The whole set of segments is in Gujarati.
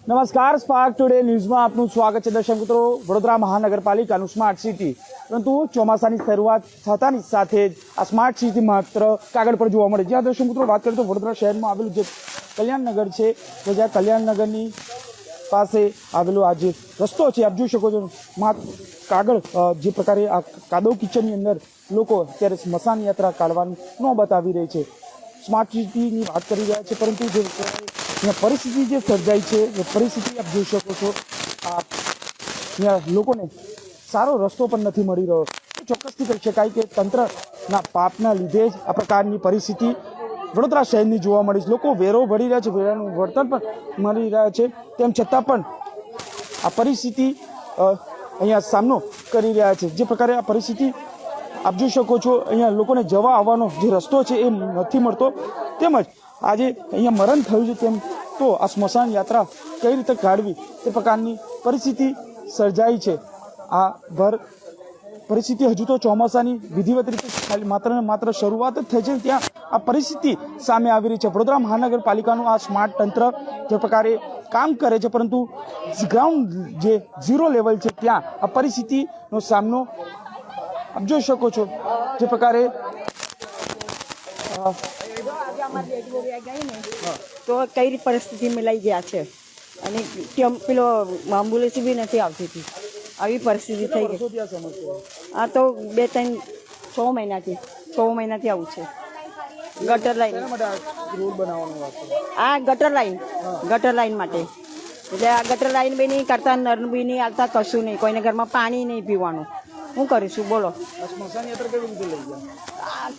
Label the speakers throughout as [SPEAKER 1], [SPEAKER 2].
[SPEAKER 1] નમસ્કાર, સ્પાર્ક ટુડે ન્યૂઝમાં આપનું સ્વાગત છે. દર્શક મિત્રો, વડોદરા મહાનગરપાલિકાનું સ્માર્ટ સિટી, પરંતુ ચોમાસાની શરૂઆત થતાની સાથે જ આ સ્માર્ટ સિટી માત્ર કાગળ પર જોવા મળે. જ્યાં દર્શક મિત્રો વાત કરીએ તો વડોદરા શહેરમાં આવેલું જે કલ્યાણનગર છે, કે જ્યાં કલ્યાણનગરની પાસે આવેલો આ જે રસ્તો છે, આપ જોઈ શકો છો, કાગળ જે પ્રકારે આ કાદવ કિચનની અંદર લોકો અત્યારે સ્મશાન યાત્રા કાઢવાની નોબત આવી રહી છે. સ્માર્ટ સિટીની વાત કરી રહ્યા છે, પરંતુ જે અહીંયા પરિસ્થિતિ જે સર્જાઈ છે એ પરિસ્થિતિ આપ જોઈ શકો છો. અહીંયા લોકોને સારો રસ્તો પણ નથી મળી રહ્યો. ચોક્કસથી કહી શકાય કે તંત્રના પાપના લીધે જ આ પ્રકારની પરિસ્થિતિ વડોદરા શહેરની જોવા મળી છે. લોકો વેરો ભરી રહ્યા છે, વેરાનું વળતર પણ મળી રહ્યા છે, તેમ છતાં પણ આ પરિસ્થિતિ અહીંયા સામનો કરી રહ્યા છે. જે પ્રકારે આ પરિસ્થિતિ આપ જોઈ શકો છો, અહીંયા લોકોને જવા આવવાનો જે રસ્તો છે એ નથી મળતો, તેમજ આજે અહીંયા મરણ થયું છે, તેમ તો આ સ્મશાન યાત્રા કઈ રીતે કાઢવી તે પ્રકારની પરિસ્થિતિ સર્જાઈ છે. આ પરિસ્થિતિ હજુ તો ચોમાસાની વિધિવત રીતે ખાલી માત્ર ને માત્ર શરૂઆત જ થઈ છે, ત્યાં આ પરિસ્થિતિ સામે આવી રહી છે. વડોદરા મહાનગરપાલિકાનું આ સ્માર્ટ તંત્ર જે પ્રકારે કામ કરે છે, પરંતુ ગ્રાઉન્ડ જે ઝીરો લેવલ છે ત્યાં આ પરિસ્થિતિનો સામનો આપ જોઈ શકો છો. જે પ્રકારે
[SPEAKER 2] તો કઈ રીતે પરિસ્થિતિ મિલાઈ ગયા છે અને પેલો એમ્બ્યુલન્સ બી નથી આવતી હતી. આવી પરિસ્થિતિ થઈ ગઈ. આ તો 6 મહિનાથી આવું છે. ગટર લાઈન આ ગટર લાઈન માટે, એટલે આ ગટર લાઈન બી નહીં કરતા, નળ બી નહીં આવતા, કશું નહીં. કોઈને ઘરમાં પાણી નહીં પીવાનું. શું કરીશું બોલો?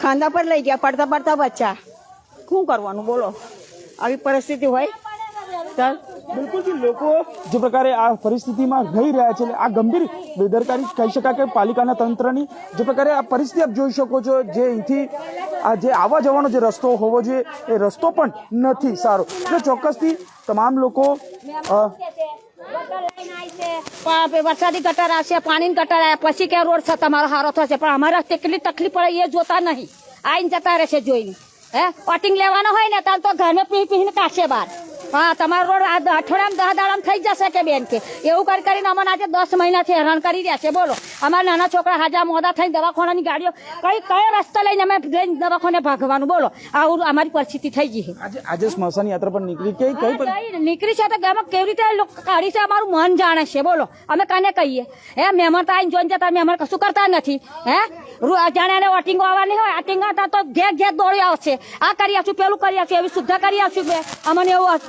[SPEAKER 2] ખાંદા પર લઈ ગયા, પડતા પડતા બચ્ચા. શું કરવાનું બોલો? આવી પરિસ્થિતિ હોય સર?
[SPEAKER 1] બિલકુલ, લોકો જે પ્રકારે આ પરિસ્થિતિમાં રહી રહ્યા છે, આ ગંભીર બેદરકારી કહી શકાય કે પાલિકાના તંત્રની. જે પ્રકારે આ પરિસ્થિતિ આપ જોઈ શકો છો, જે અહીંથી આ જે આવવા જવાનો જે રસ્તો હોવો જોઈએ એ રસ્તો પણ નથી સારો. એટલે ચોક્કસથી તમામ લોકો
[SPEAKER 2] વરસાદી ગટર આવશે, પાણીની ગટર આવ્યા પછી કે રોડ તમારો સારો થશે, પણ અમારે કેટલી તકલીફ પડે એ જોતા નહીં. આઈને જતા રહેશે જોઈને. કટિંગ લેવાનો હોય ને ત્યારે તો ઘરને પીને કાઢશે બહાર. હા, તમારો રોડ અઠવાડિયામાં 10 દાડામાં થઈ જશે કે બેન કે એવું કરીને અમને આજે 10 મહિનાથી હેરાન કરી રહ્યા છે. બોલો, અમારા નાના છોકરા હાજા મોડા થઈને દવાખાનાની ગાડીઓ કયો રસ્તો લઈને અમે દવાખાને ભાગવાનું? બોલો, આવું અમારી પરિસ્થિતિ થઈ ગઈ છે.
[SPEAKER 1] આજે સ્મશાન યાત્રા પણ નીકળી
[SPEAKER 2] નીકળી છે તો ગામમાં કેવી રીતે કાઢી છે અમારું મન જાણે છે. બોલો, અમે કાને કહીએ? મહેમાન તો આવીને જોઈને જતા, મહેમાન કશું કરતા નથી. જાણે વોટિંગો આવવાની હોય, વોટિંગ આવતા તો ઘેર દોડી આવશે. આ કરી આવશું, પેલું કરી આવશું, એવી સુવિધા કરી આવશું. અમને એવું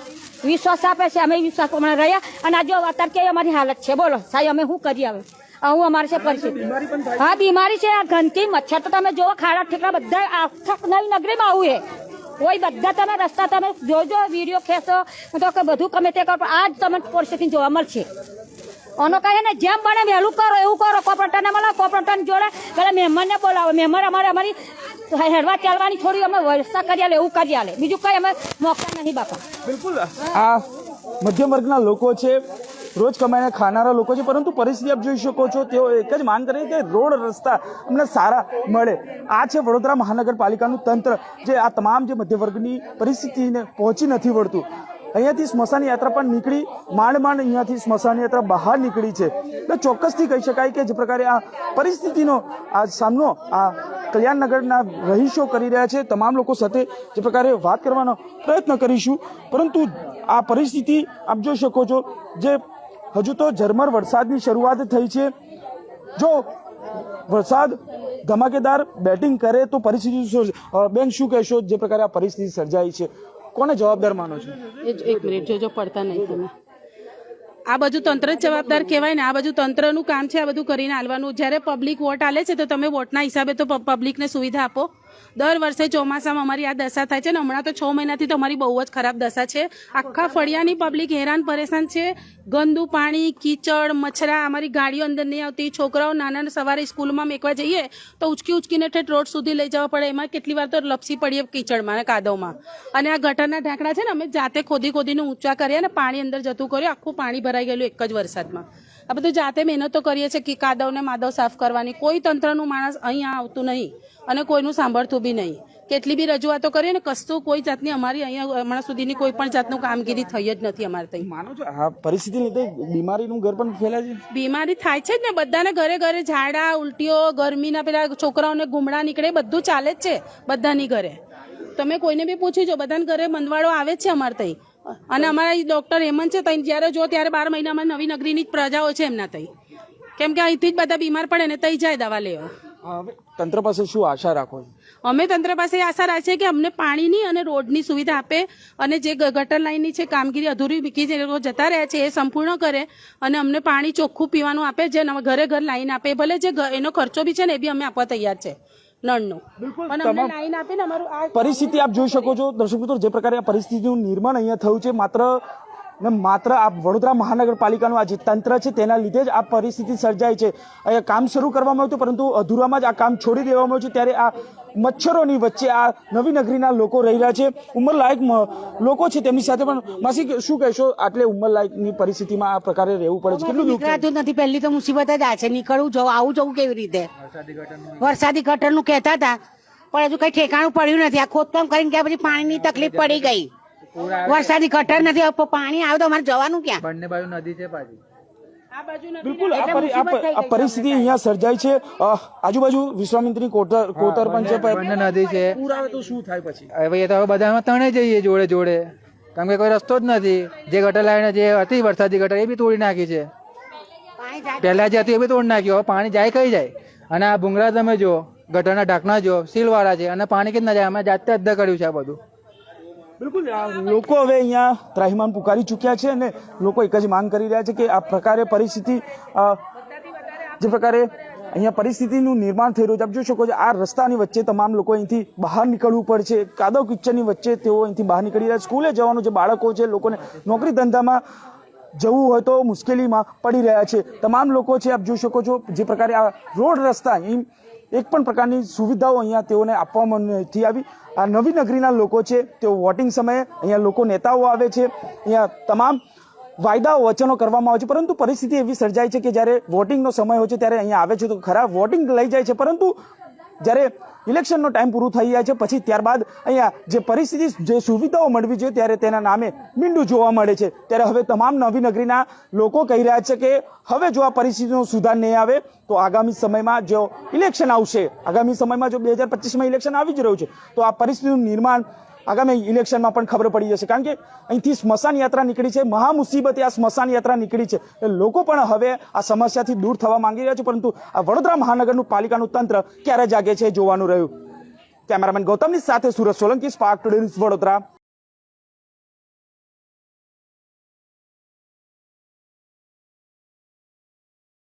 [SPEAKER 2] વિશ્વાસ આપે છે, અમે વિશ્વાસ પ્રમાણે રહ્યા. અને આજે અત્યારે કેવી અમારી હાલત છે બોલો સાહેબ, અમે શું કરીએ હવે? આવું અમારે છે પરિસ્થિતિ. હા, બીમારી છે. આ ગંદકી, મચ્છર તો તમે જોવો, ખાડા ઠેકડા બધા આખા નવી નગરીમાં આવું છે. કોઈ બધા તમે રસ્તા તમે જોજો, વિડીયો ખેંચો તો કે બધું ગમે તે કરો, આજ તમે પરિસ્થિતિ જોવા મળશે. આનો કહે ને જેમ બને વહેલું કરો એવું કરો. કોર્પોરેટરને મળો, કોર્પોરેટર જોડે પેલા મહેમાનને બોલાવો. મહેમાન અમારી હેડવા ચાલવાની થોડી અમે વ્યવસ્થા કરી આલે, એવું કરી આલે. બીજું કઈ અમે મોકતા નહીં બાપા.
[SPEAKER 1] બિલકુલ, આ મધ્યમ વર્ગના લોકો છે, રોજ કમાઈને ખાનારા લોકો છે, પરંતુ પરિસ્થિતિ આપ જોઈ શકો છો, તેઓ એક જ માંગ કરે કે રોડ રસ્તા અમને સારા મળે. આ છે વડોદરા મહાનગરપાલિકાનું તંત્ર, જે આ તમામ જે મધ્ય વર્ગની પરિસ્થિતિને પહોંચી નથી વળતું. અહીંયાથી સ્મશાન યાત્રા પણ નીકળી, માંડ અહીંયાથી સ્મશાન યાત્રા બહાર નીકળી છે. એટલે ચોક્કસથી કહી શકાય કે જે પ્રકારે આ પરિસ્થિતિનો આ સામનો આ કલ્યાણનગરના રહીશો કરી રહ્યા છે, તમામ લોકો સાથે જે પ્રકારે વાત કરવાનો પ્રયત્ન કરીશું. પરંતુ આ પરિસ્થિતિ આપ જોઈ શકો છો, જે હજુ તો ઝરમર વરસાદની શરૂઆત થઈ છે. જો વરસાદ ધમાકેદાર બેટિંગ કરે તો પરિસ્થિતિ બેન શું કહેશો? જે પ્રકારે આ પરિસ્થિતિ સર્જાઈ છે, કોને જવાબદાર માનો છો?
[SPEAKER 3] એક મિનિટ જોજો, પડતા નહીં તમે. આ બધું તંત્ર જ જવાબદાર કહેવાય ને. આ બધું તંત્રનું કામ છે, આ બધું કરીને આલવાનું. જ્યારે પબ્લિક વોટ આલે છે તો તમે વોટના હિસાબે તો પબ્લિકને સુવિધા આપો. દર વર્ષે ચોમાસામાં અમારી આ દશા થાય છે ને. હમણાં તો 6 મહિનાથી તો અમારી બહુ જ ખરાબ દશા છે. આખા ફળિયાની પબ્લિક હેરાન પરેશાન છે. ગંદુ પાણી, કીચડ, મચ્છરા, અમારી ગાડીઓ અંદર નહીં આવતી. છોકરાઓ નાના સવારે સ્કૂલમાં મેકવા જઈએ તો ઉચકીને ઠેઠ રોડ સુધી લઈ જવા પડે. એમાં કેટલી વાર તો લપસી પડીએ કીચડમાં, કાદવમાં. અને આ ગટરના ઢાંકણા છે ને, અમે જાતે ખોદીને ઊંચા કર્યા અને પાણી અંદર જતું કર્યું. આખું પાણી ભરાઈ ગયેલું એક જ વરસાદમાં. આ બધું જાતે મહેનતો કરીએ છીએ કે કાદવ ને માદવ સાફ કરવાની. કોઈ તંત્રનું માણસ અહીંયા આવતું નહીં અને કોઈનું સાંભળતું બી નહીં. કેટલી બી રજૂઆતો કરીએ ને કશું કોઈ જાતની અમારી અહીંયા હમણાં સુધીની કોઈ પણ જાતનું કામગીરી થઈ જ નથી અમારે ત્યાં.
[SPEAKER 1] માનો છો આ પરિસ્થિતિ લીધે બીમારીનું ઘર પણ ફેલાય છે?
[SPEAKER 3] બીમારી થાય છે જ ને, બધાને ઘરે ઘરે ઝાડા ઉલટીઓ ગરમીના પેલા છોકરાઓને ગુમડા નીકળે બધું ચાલે જ છે બધાની ઘરે. તમે કોઈને બી પૂછી જો બધાને ઘરે મંદવાડો આવે જ છે અમારે ત્યાં. અને અમારા ડોક્ટર હેમંત છે ત્યાં જ્યારે જો ત્યારે 12 મહિનામાં નવી નગરીની જ પ્રજાઓ છે એમના ત્યાં, કેમ કે અહીંથી જ બધા બીમાર પડે ને ત્યાં જાય દવા લેવા.
[SPEAKER 1] હવે તંત્ર પાસે શું આશા રાખો છો?
[SPEAKER 3] અમે તંત્ર પાસે આશા રાખીએ કે અમને પાણીની અને રોડની સુવિધા આપે અને જે ગટર લાઈનની છે કામગીરી અધૂરી મૂકી જે લોકો જતા રહ્યા છે એ સંપૂર્ણ કરે અને અમને પાણી ચોખ્ખું પીવાનું આપે, જે ઘરે ઘર લાઈન આપે. ભલે જે એનો ખર્ચો બી છે ને એ બી અમે આપવા તૈયાર છે નળનો, પણ અમને લાઈન આપે ને. અમારું આ
[SPEAKER 1] પરિસ્થિતિ આપ જોઈ શકો છો દર્શક મિત્રો, જે પ્રકારે આ પરિસ્થિતિનું નિર્માણ અહીંયા થયું છે માત્ર આ વડોદરા મહાનગરપાલિકાનું આ જે તંત્ર છે તેના લીધે જ આ પરિસ્થિતિ સર્જાય છે. અહીંયા કામ શરૂ કરવામાં આવ્યું પરંતુ અધૂરામાં જ આ કામ છોડી દેવામાં આવ્યું છે. ત્યારે આ મચ્છરોની વચ્ચે આ નવી નગરીના લોકો રહી રહ્યા છે, ઉંમરલાયક લોકો છે. તેમની સાથે પણ માસી શું કહેશો, આટલે ઉંમરલાયકની પરિસ્થિતિમાં આ પ્રકારે રહેવું પડે છે, કેટલું દુઃખ?
[SPEAKER 4] નીકળાતું નથી. પહેલી તો મુસીબત જ આ છે, નીકળવું જવું આવું જવું કેવી રીતે? વરસાદી ગટરનું કહેતા હતા પણ હજુ કઈ ઠેકાણું પડ્યું નથી. આ ખોદકામ કરીને ગયા પછી પાણીની તકલીફ પડી ગઈ. વરસાદી ગટર નથી, પાણી આવે તો અમારે જવાનું ક્યાં?
[SPEAKER 5] બંને બાજુ નદી છે પાછી.
[SPEAKER 1] બિલકુલ આ પરિસ્થિતિ અહીંયા સર્જાય છે. આજુબાજુ વિશ્વામિત્રી કોતર પણ છે,
[SPEAKER 5] બંને નદી છે.
[SPEAKER 1] પૂર આવે તો શું થાય પછી?
[SPEAKER 5] હવે એ તો બધામાં તણે જઈએ જોડે જોડે, કેમ કે કોઈ રસ્તો જ નથી. જે ગટર લાઈન જે હતી વરસાદી ગટર એ બી તોડી નાખી છે. પહેલા જે હતી એ બી તોડી નાખ્યું. હવે પાણી જાય કઈ જાય? અને આ ભૂંગળા તમે જો, ગટરના ઢાંકણા જો સીલવાળા છે અને પાણી કેટલા જાય? અમે જાતે અદ્ધા કર્યું છે આ બધું.
[SPEAKER 1] બિલકુલ લોકો હવે અહીંયા ત્રાહિમામ પુકારી ચૂક્યા છે અને લોકો એક જ માંગ કરી રહ્યા છે કે આ પ્રકારે પરિસ્થિતિ જે પ્રકારે અહીંયા પરિસ્થિતિનું નિર્માણ થઈ રહ્યું છે, આપ જોઈ શકો છો આ રસ્તાની વચ્ચે તમામ લોકો અહીંથી બહાર નીકળવું પડશે. કાદવ કિચડની વચ્ચે તેઓ અહીંથી બહાર નીકળી રહ્યા છે. સ્કૂલે જવાનું જે બાળકો છે, લોકોને નોકરી ધંધામાં જવું હોય તો મુશ્કેલીમાં પડી રહ્યા છે. તમામ લોકો છે, આપ જોઈ શકો છો જે પ્રકારે આ રોડ રસ્તા એક પણ પ્રકારની સુવિધાઓ અહીંયા તેઓને આપવામાં નથી આવી. આ નવી નગરીના લોકો છે તેઓ વોટિંગ સમયે અહીંયા લોકો નેતાઓ આવે છે, અહીંયા તમામ વાયદાઓ વચનો કરવામાં આવે છે, પરંતુ પરિસ્થિતિ એવી સર્જાય છે કે જ્યારે વોટિંગનો સમય હોય છે ત્યારે અહીંયા આવે છે તો ખરા વોટિંગ લઈ જાય છે, પરંતુ જ્યારે ઇલેક્શનનો ટાઈમ પૂરું થઈ જાય છે પછી ત્યારબાદ અહીંયા જે પરિસ્થિતિ જે સુવિધાઓ મળવી જોઈએ ત્યારે તેના નામે મીંડું જોવા મળે છે. ત્યારે હવે તમામ નવી નગરીના લોકો કહી રહ્યા છે કે હવે જો આ પરિસ્થિતિનો સુધાર નહીં આવે તો આગામી સમયમાં જો ઇલેક્શન આવશે, આગામી સમયમાં જો 2025માં ઇલેક્શન આવી જ રહ્યું છે તો આ પરિસ્થિતિનું નિર્માણ આગામી ઇલેક્શનમાં પણ ખબર પડી જશે. કારણ કે અહીંથી સ્મશાન યાત્રા નીકળી છે, મહા મુસીબતે આ સ્મશાન યાત્રા નીકળી છે. લોકો પણ હવે આ સમસ્યાથી દૂર થવા માંગી રહ્યા છે, પરંતુ આ વડોદરા મહાનગરનું પાલિકાનું તંત્ર ક્યારે જાગે છે જોવાનું રહ્યું. કેમેરામેન ગૌતમની સાથે Surat Solanki, spark today news, Vadodara.